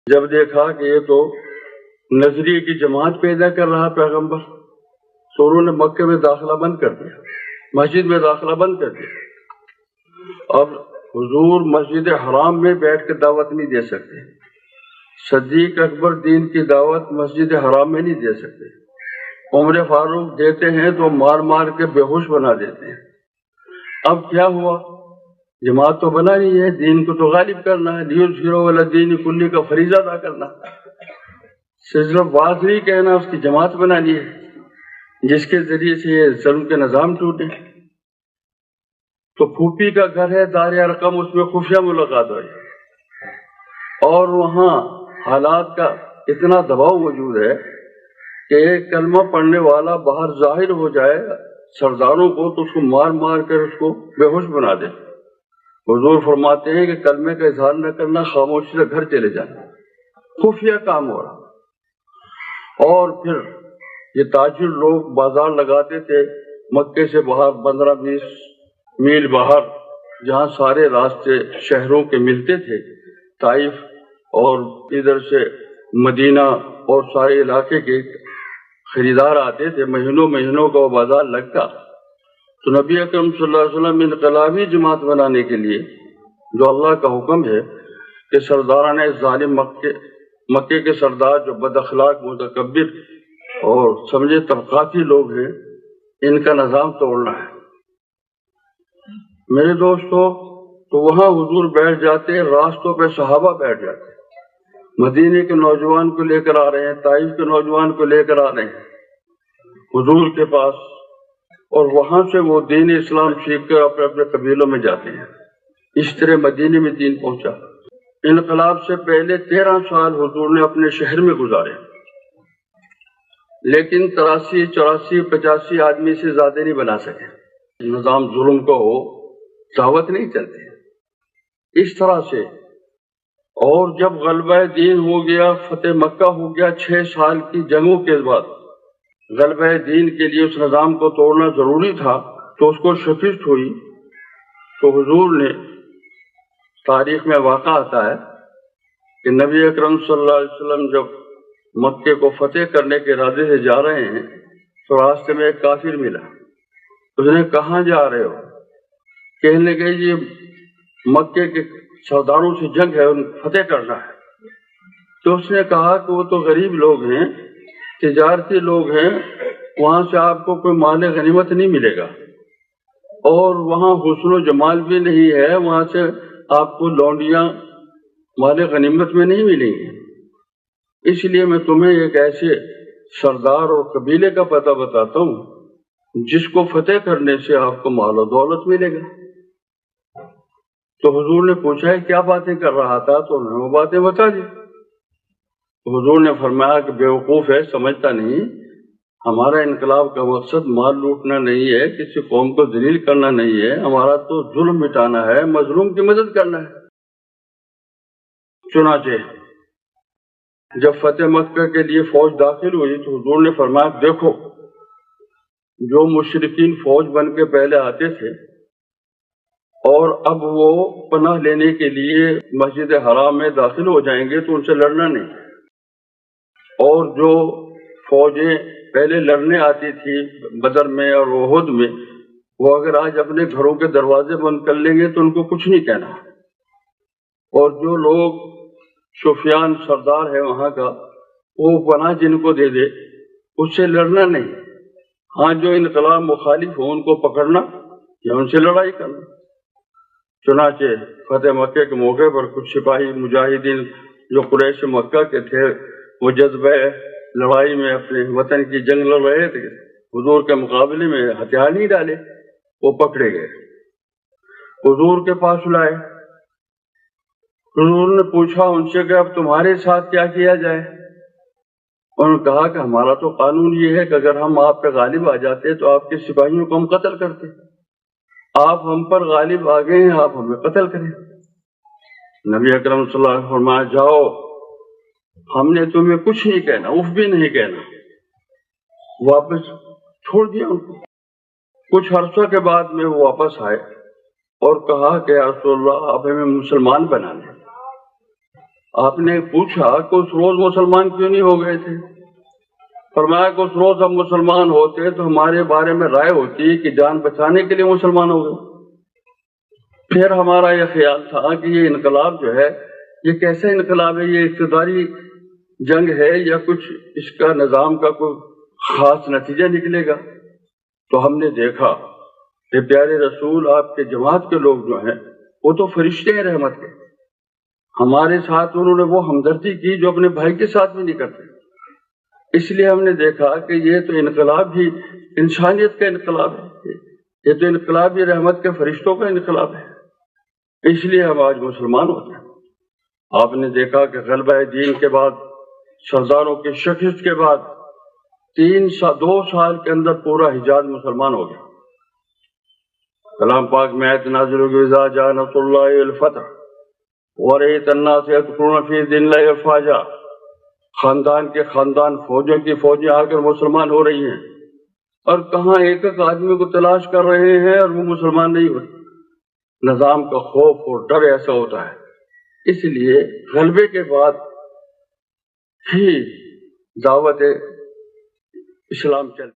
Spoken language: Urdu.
جب دیکھا کہ یہ تو نظریے کی جماعت پیدا کر رہا پیغمبر، تو انہوں نے مکے میں داخلہ بند کر دیا، مسجد میں داخلہ بند کر دیا۔ اب حضور مسجد حرام میں بیٹھ کے دعوت نہیں دے سکتے، صدیق اکبر دین کی دعوت مسجد حرام میں نہیں دے سکتے، عمر فاروق دیتے ہیں تو مار مار کے بے ہوش بنا دیتے ہیں۔ اب کیا ہوا؟ جماعت تو بنا نہیں ہے، دین کو تو غالب کرنا ہے، لیظہرہ علی الدین کلہ کا فریضہ ادا کرنا، صرف بات نہیں کہنا، اس کی جماعت بنانی ہے جس کے ذریعے سے یہ ظلم کے نظام ٹوٹے۔ تو پھوپھی کا گھر ہے دار ارقم، اس میں خفیہ ملاقات ہوئی، اور وہاں حالات کا اتنا دباؤ موجود ہے کہ ایک کلمہ پڑھنے والا باہر ظاہر ہو جائے سرداروں کو تو اس کو مار مار کر اس کو بے ہوش بنا دے۔ حضور فرماتے ہیں کہ کلمے کا اظہار نہ کرنا، خاموشی سے گھر چلے جانا، خفیہ کام ہو رہا۔ اور پھر یہ تاجر لوگ بازار لگاتے تھے مکے سے باہر 15-20 میل باہر، جہاں سارے راستے شہروں کے ملتے تھے، طائف اور ادھر سے مدینہ اور سارے علاقے کے خریدار آتے تھے، مہینوں مہینوں کا وہ بازار لگتا۔ تو نبی اکرم صلی اللہ علیہ وسلم انقلابی جماعت بنانے کے لیے، جو اللہ کا حکم ہے کہ سرداران ظالم مکے کے سردار جو بد اخلاق متکبر اور سمجھے طبقاتی لوگ ہیں، ان کا نظام توڑنا ہے۔ میرے دوستو، تو وہاں حضور بیٹھ جاتے، راستوں پہ صحابہ بیٹھ جاتے، مدینے کے نوجوان کو لے کر آ رہے ہیں، طائف کے نوجوان کو لے کر آ رہے ہیں حضور کے پاس، اور وہاں سے وہ دین اسلام سیکھ کر اپنے اپنے قبیلوں میں جاتے ہیں۔ اس طرح مدینے میں دین پہنچا۔ انقلاب سے پہلے 13 سال حضور نے اپنے شہر میں گزارے، لیکن 83 84 85 آدمی سے زیادہ نہیں بنا سکے۔ نظام ظلم کو ہو، دعوت نہیں چلتی اس طرح سے۔ اور جب غلبہ دین ہو گیا، فتح مکہ ہو گیا، 6 سال کی جنگوں کے بعد غلبہ دین کے لیے اس نظام کو توڑنا ضروری تھا، تو اس کو شکست ہوئی۔ تو حضور نے، تاریخ میں واقع آتا ہے کہ نبی اکرم صلی اللہ علیہ وسلم جب مکے کو فتح کرنے کے ارادے سے جا رہے ہیں تو راستے میں ایک کافر ملا۔ اس نے کہاں جا رہے ہو؟ کہنے لگے یہ مکے کے سرداروں سے جنگ ہے، ان فتح کرنا ہے۔ تو اس نے کہا کہ وہ تو غریب لوگ ہیں، تجارتی لوگ ہیں، وہاں سے آپ کو کوئی مال غنیمت نہیں ملے گا، اور وہاں حسن و جمال بھی نہیں ہے، وہاں سے آپ کو لونڈیاں مال غنیمت میں نہیں ملیں گی۔ اس لیے میں تمہیں ایک ایسے سردار اور قبیلے کا پتہ بتاتا ہوں جس کو فتح کرنے سے آپ کو مال و دولت ملے گا۔ تو حضور نے پوچھا ہے کیا باتیں کر رہا تھا؟ تو انہوں نے وہ باتیں بتا دی۔ حضور نے فرمایا کہ بیوقوف ہے، سمجھتا نہیں، ہمارا انقلاب کا مقصد مال لوٹنا نہیں ہے، کسی قوم کو ذلیل کرنا نہیں ہے، ہمارا تو ظلم مٹانا ہے، مظلوم کی مدد کرنا ہے۔ چنانچہ جب فتح مکہ کے لیے فوج داخل ہوئی تو حضور نے فرمایا دیکھو، جو مشرکین فوج بن کے پہلے آتے تھے اور اب وہ پناہ لینے کے لیے مسجد حرام میں داخل ہو جائیں گے تو ان سے لڑنا نہیں، اور جو فوجیں پہلے لڑنے آتی تھی بدر میں اور احد میں، وہ اگر آج اپنے گھروں کے دروازے بند کر لیں گے تو ان کو کچھ نہیں کہنا، اور جو لوگ سفیان سردار ہے وہاں کا، وہ پناہ جن کو دے دے اس سے لڑنا نہیں، ہاں جو انقلاب مخالف ہو ان کو پکڑنا یا ان سے لڑائی کرنا۔ چنانچہ فتح مکہ کے موقع پر کچھ سپاہی مجاہدین جو قریش مکہ کے تھے، وہ جذبہ لڑائی میں اپنے وطن کی جنگ لڑ رہے تھے، حضور کے مقابلے میں ہتھیار نہیں ڈالے، وہ پکڑے گئے، حضور کے پاس لائے۔ حضور نے پوچھا ان سے کہ اب تمہارے ساتھ کیا کیا جائے؟ انہوں نے کہا کہ ہمارا تو قانون یہ ہے کہ اگر ہم آپ پہ غالب آ جاتے تو آپ کے سپاہیوں کو ہم قتل کرتے، آپ ہم پر غالب آ گئے ہیں، آپ ہمیں قتل کریں۔ نبی اکرم صلی اللہ علیہ وسلم فرمایا جاؤ، ہم نے تمہیں کچھ نہیں کہنا، اف بھی نہیں کہنا۔ واپس چھوڑ دیا ان کو۔ کچھ عرصہ کے بعد میں وہ واپس آئے اور کہا کہ یا رسول اللہ آپ ہمیں مسلمان بنا لیں۔ آپ نے پوچھا کہ اس روز مسلمان کیوں نہیں ہو گئے تھے؟ فرمایا کہ اس روز ہم مسلمان ہوتے تو ہمارے بارے میں رائے ہوتی کہ جان بچانے کے لیے مسلمان ہو گئے۔ پھر ہمارا یہ خیال تھا کہ یہ انقلاب جو ہے یہ کیسا انقلاب ہے، یہ اقتداری جنگ ہے یا کچھ اس کا نظام کا کوئی خاص نتیجہ نکلے گا؟ تو ہم نے دیکھا کہ پیارے رسول آپ کے جماعت کے لوگ جو ہیں وہ تو فرشتے ہیں رحمت کے، ہمارے ساتھ انہوں نے وہ ہمدردی کی جو اپنے بھائی کے ساتھ بھی نہیں کرتے۔ اس لیے ہم نے دیکھا کہ یہ تو انقلاب ہی انسانیت کا انقلاب ہے، یہ تو انقلاب ہی رحمت کے فرشتوں کا انقلاب ہے، اس لیے ہم آج مسلمان ہوتے ہیں۔ آپ نے دیکھا کہ غلبہ دین کے بعد، سرداروں کی شکست کے بعد 2 سال کے اندر پورا حجاز مسلمان ہو گیا۔ کلام پاک میں آیت نازل ہوگی اذا جاء نصر اللہ والفتح ورأیت الناس یدخلون فی دین اللہ افواجا، خاندان کے خاندان، فوجوں کی فوجیں آ کر مسلمان ہو رہی ہیں، اور کہاں ایک ایک آدمی کو تلاش کر رہے ہیں اور وہ مسلمان نہیں ہوتے۔ نظام کا خوف اور ڈر ایسا ہوتا ہے، اس لیے غلبے کے بعد ہی دعوت اسلام چلتی